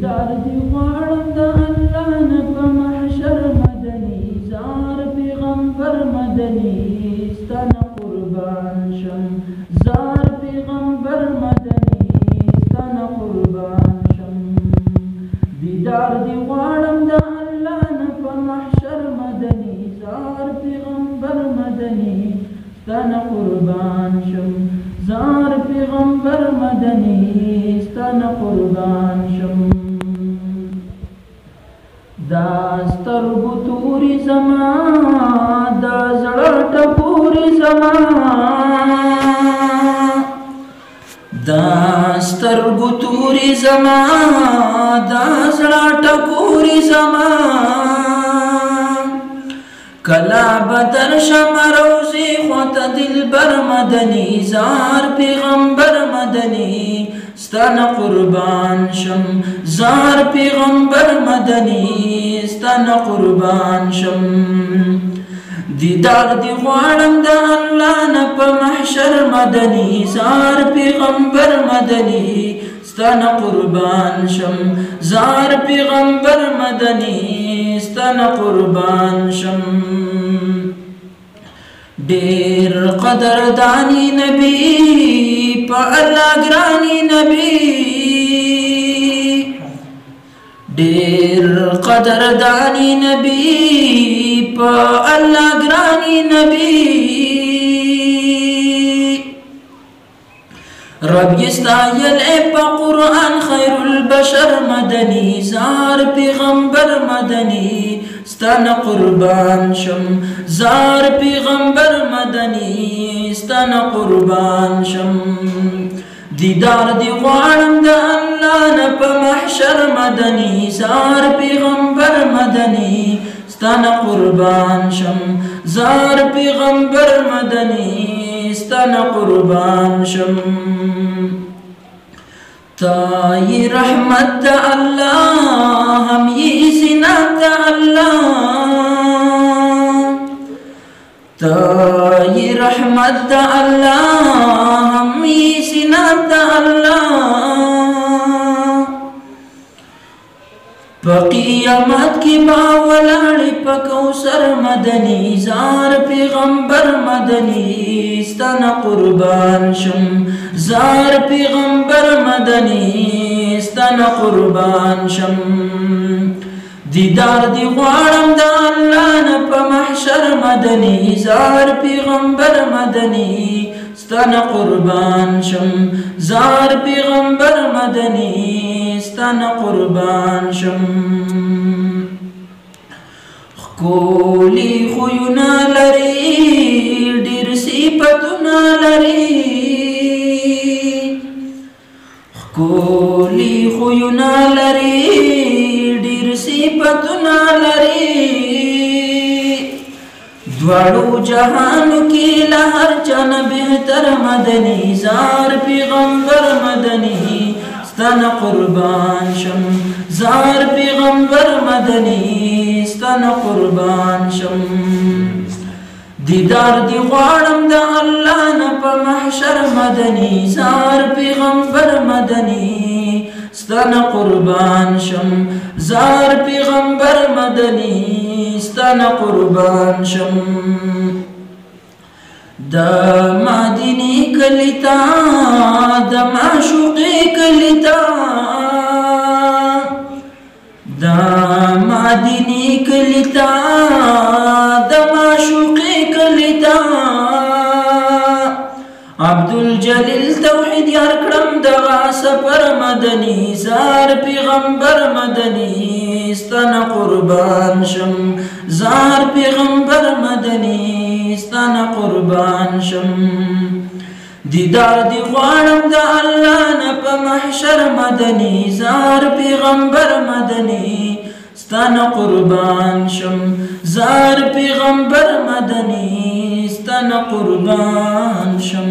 دیدار دی غواړم د الله نه په محشر مدني زار پیغمبر مدني ستا نه قربان شم زار پیغمبر مدني ستا نه قربان شم دیدار دی غواړم د الله نه په محشر مدني زار پیغمبر مدني ستا نه قربان شم زار پیغمبر مدني ستا نه قربان شم دا سترګو توري زما دا زړه ټکوري زما دا سترګو توري زما دا زړه ټکوري زما کلا بدر شم روزي خوته دلبر مدني زار پیغمبر مدني ستا نه قربان شم زار پیغمبر مدني ستا نه قربان شم دیدار دی غواړم د الله نه په محشر مدني زار پیغمبر مدني ستا نه قربان شم زار پیغمبر مدني ستا نه قربان شم ډېر قدردانی نبی په الله ګرانی نبی ډېر قدردانی نبی په الله ګرانی نبی رب یستایل په قرآن خیر البشر مدني زار پیغمبر مدني ستا نه قربان شم زار پیغمبر مدني ستا نه قربان شم دیدار دی غواړم د الله نه په محشر مدني زار پیغمبر مدني ستا نه قربان شم زار پیغمبر مدني ستا نه قربان شم تای رحمت د الله هم یې زینت د الله تای رحمت د الله هم یې زینت د الله په قیامت کې با ولاړې په کوثر مدني زار پیغمبر مدني ستا نه قربان شم زار پیغمبر مدني ستا نه قربان شم دیدار دی غواړم د الله نه په محشر مدني زار پیغمبر مدني ستا نه قربان شم زار پیغمبر مدني ستا نه قربان شم ښکلي خویونه لري ډېر صفتونه لري ښکلي خویونه لري ډېر صفتونه لري دواړو جهانو کې له هر چا نه بهتر مدني زار پیغمبر مدني ستا نه قربان شم زار پیغمبر مدني ستا نه قربان شم دیدار دی غواړم د الله نه په محشر مدني زار پیغمبر مدني ستا نه قربان شم زار پیغمبر مدني ستا نه قربان شم د مدینې کلی ته د معشوقې کلی ته د مدینې کلی ته د معشوقې کلی ته عبدالجلیل توحید یار کړم دغه سفر مدني زار پیغمبر مدني ستا نه قربان شم زار پیغمبر مدني ستا نه قربان شم دیدار دی غواړم د الله نه په محشر مدني زار پیغمبر مدني ستا نه قربان شم زار پیغمبر مدني ستا نه قربان شم